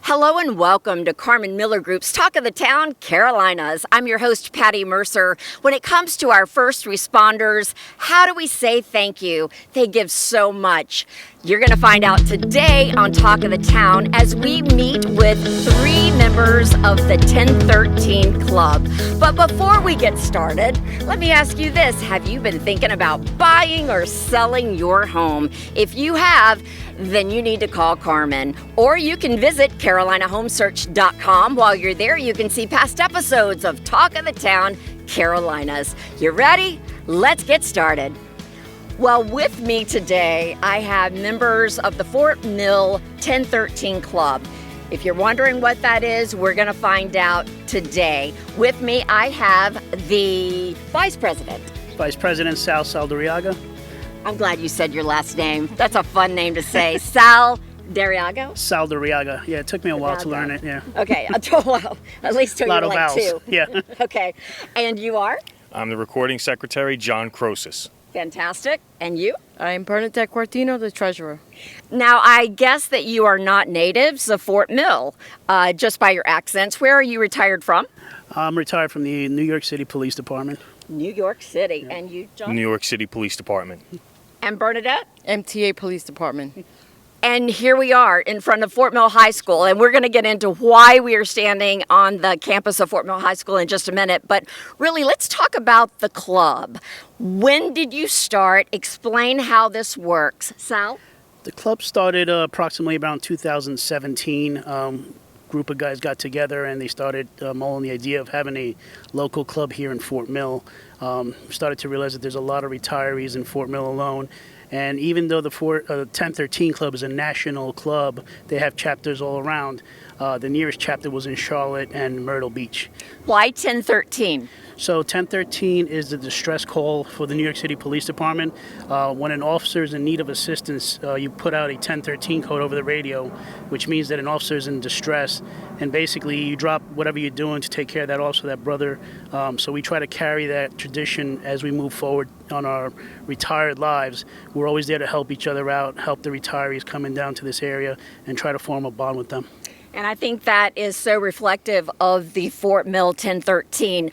Hello and welcome to Carmen Miller Group's Talk of the Town, Carolinas. I'm your host, Patty Mercer. When it comes to our first responders, how do we say thank you? They give so much. You're going to find out today on Talk of the Town as we meet with 3 members of the 1013 Club. But before we get started, let me ask you this. Have you been thinking about buying or selling your home? If you have, then you need to call Carmen. Or you can visit CarolinaHomeSearch.com. While you're there, you can see past episodes of Talk of the Town, Carolinas. You ready? Let's get started. Well, with me today, I have members of the Fort Mill 1013 Club. If you're wondering what that is, we're going to find out today. With me, I have the Vice President. Vice President Sal Saldariaga. I'm glad you said your last name. That's a fun name to say. Sal Dariago? Saldariaga. Yeah, it took me a while to learn it, yeah. Okay, well, at least till you were like 2. Yeah. Okay, and you are? I'm the recording secretary, John Crosis. Fantastic. And you? I'm Bernadette Quartino, the treasurer. Now, I guess that you are not natives of Fort Mill, just by your accents. Where are you retired from? I'm retired from the New York City Police Department. New York City. Yeah. And you, John? New York City Police Department. And Bernadette? MTA Police Department. And here we are in front of Fort Mill High School, and we're going to get into why we are standing on the campus of Fort Mill High School in just a minute. But really, let's talk about the club. When did you start? Explain how this works. Sal? The club started approximately around 2017. Group of guys got together and they started mulling the idea of having a local club here in Fort Mill. Started to realize that there's a lot of retirees in Fort Mill alone. And even though the 1013 Club is a national club, they have chapters all around. The nearest chapter was in Charlotte and Myrtle Beach. Why 1013? So 1013 is the distress call for the New York City Police Department. When an officer is in need of assistance, you put out a 1013 code over the radio, which means that an officer is in distress. And basically, you drop whatever you're doing to take care of that officer, that brother. So we try to carry that tradition as we move forward on our retired lives. We're always there to help each other out, help the retirees coming down to this area, and try to form a bond with them. And I think that is so reflective of the Fort Mill 1013.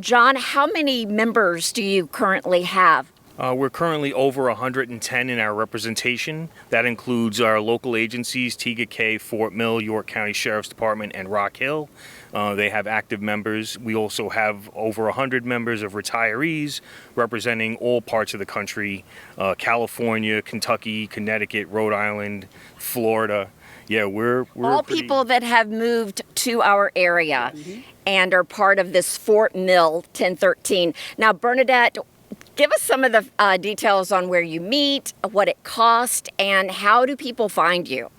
John, how many members do you currently have? We're currently over 110 in our representation. That includes our local agencies, TGK, Fort Mill, York County Sheriff's Department, and Rock Hill. They have active members. We also have over 100 members of retirees representing all parts of the country, California, Kentucky, Connecticut, Rhode Island, Florida. Yeah, we're all people that have moved to our area and are part of this Fort Mill 1013. Now, Bernadette, give us some of the details on where you meet, what it costs, and how do people find you?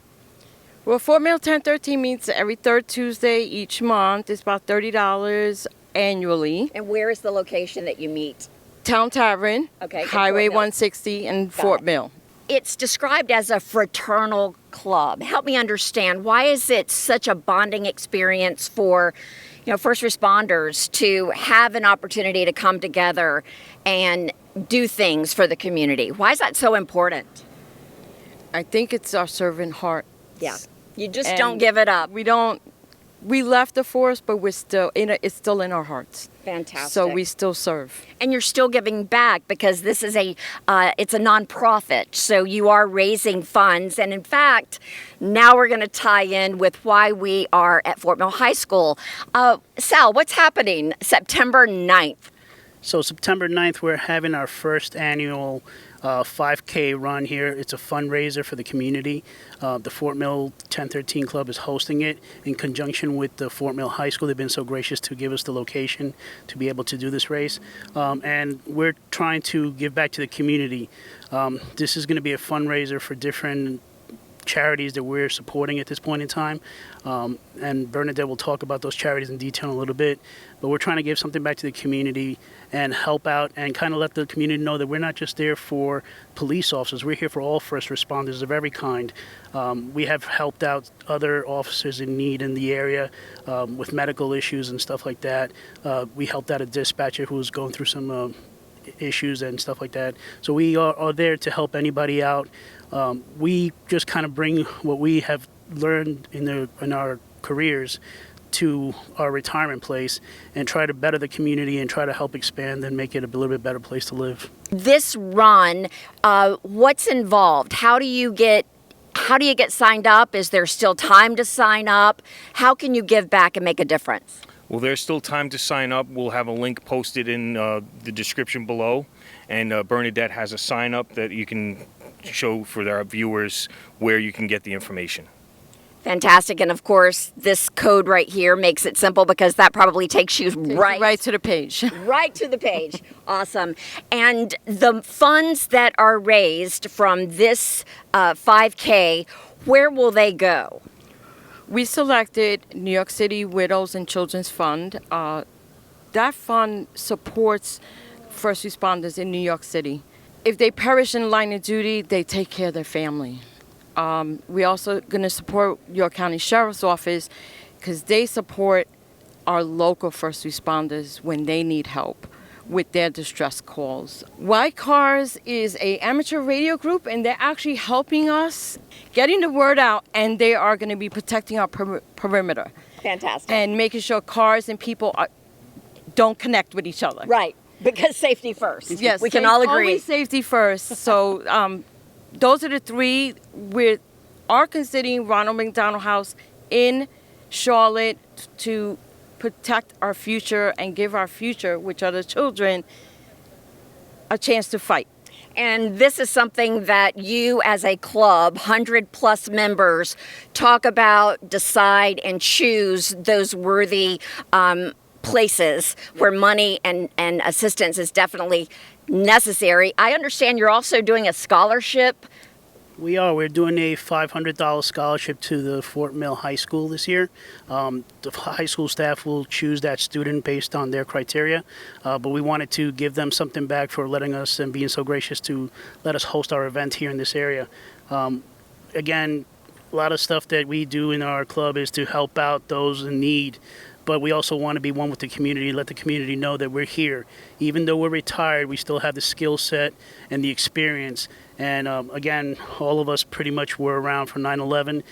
Well, Fort Mill 1013 meets every third Tuesday each month. It's about $30 annually. And where is the location that you meet? Town Tavern, Okay, Highway Fort Mill. 160 in Got Fort it. Mill. It's described as a fraternal club. Help me understand, why is it such a bonding experience for, first responders to have an opportunity to come together and do things for the community? Why is that so important? I think it's our servant heart. Yeah. You just And don't give it up. We left the force, but we're still it's still in our hearts. Fantastic. So we still serve. And you're still giving back because this is it's a nonprofit. So you are raising funds. And in fact, now we're going to tie in with why we are at Fort Mill High School. Sal, what's happening September 9th? So September 9th, we're having our first annual 5K run here. It's a fundraiser for the community. The Fort Mill 1013 Club is hosting it in conjunction with the Fort Mill High School. They've been so gracious to give us the location to be able to do this race. And we're trying to give back to the community. This is going to be a fundraiser for different charities that we're supporting at this point in time. And Bernadette will talk about those charities in detail in a little bit. But we're trying to give something back to the community and help out and kind of let the community know that we're not just there for police officers. We're here for all first responders of every kind. We have helped out other officers in need in the area with medical issues and stuff like that. We helped out a dispatcher who was going through some issues and stuff like that. So we are there to help anybody out. We just kind of bring what we have learned in our careers to our retirement place and try to better the community and try to help expand and make it a little bit better place to live. This run, what's involved? How do you get signed up? Is there still time to sign up? How can you give back and make a difference? Well, there's still time to sign up. We'll have a link posted in the description below, and Bernadette has a sign up that you can show for our viewers where you can get the information. Fantastic. And of course, this code right here makes it simple because that probably takes you right to the page. right to the page. Awesome. And the funds that are raised from this 5K, where will they go? We selected New York City Widows and Children's Fund. That fund supports first responders in New York City. If they perish in line of duty, they take care of their family. We're also going to support York County Sheriff's Office because they support our local first responders when they need help with their distress calls. White Cars is an amateur radio group, and they're actually helping us getting the word out, and they are going to be protecting our perimeter. Fantastic. And making sure cars and people don't connect with each other. Right. Because safety first. Yes. We can all agree. Always safety first. So those are the three. We are considering Ronald McDonald House in Charlotte to protect our future and give our future, which are the children, a chance to fight. And this is something that you as a club, 100+ members, talk about, decide, and choose those worthy places where money and assistance is definitely necessary. I understand you're also doing a scholarship. We are. We're doing a $500 scholarship to the Fort Mill High School this year. The high school staff will choose that student based on their criteria, but we wanted to give them something back for letting us and being so gracious to let us host our event here in this area. Again, a lot of stuff that we do in our club is to help out those in need, but we also want to be one with the community, let the community know that we're here. Even though we're retired, we still have the skill set and the experience. And again, all of us pretty much were around for 9/11.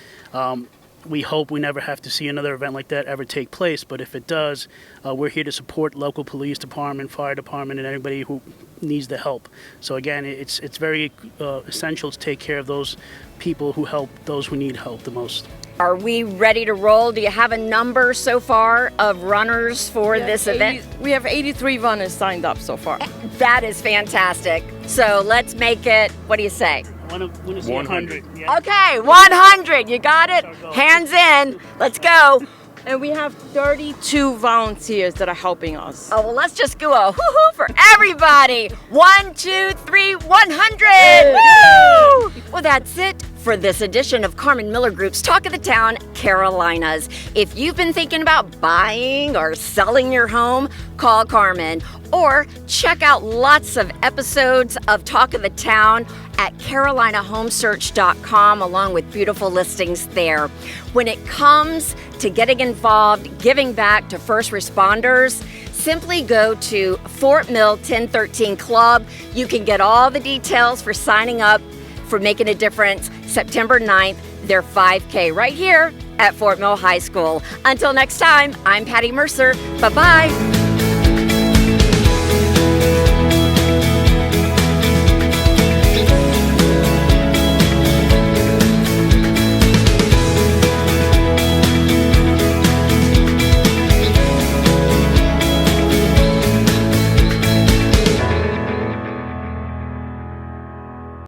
We hope we never have to see another event like that ever take place, but if it does, we're here to support local police department, fire department, and anybody who needs the help. So again, it's very essential to take care of those people who help those who need help the most. Are we ready to roll? Do you have a number so far of runners for this event? We have 83 runners signed up so far. That is fantastic. So let's make it, what do you say? I want to see 100. Yeah. Okay, 100. You got it? Hands in. Let's go. And we have 32 volunteers that are helping us. Oh, well, let's just go a hoo-hoo for everybody. 1, 2, 3, 100. Woo! Well, that's it for this edition of Carmen Miller Group's Talk of the Town, Carolinas. If you've been thinking about buying or selling your home, call Carmen or check out lots of episodes of Talk of the Town at carolinahomesearch.com along with beautiful listings there. When it comes to getting involved, giving back to first responders, simply go to Fort Mill 1013 Club. You can get all the details for signing up for Making a Difference September 9th, their 5K right here at Fort Mill High School. Until next time, I'm Patty Mercer. Bye-bye.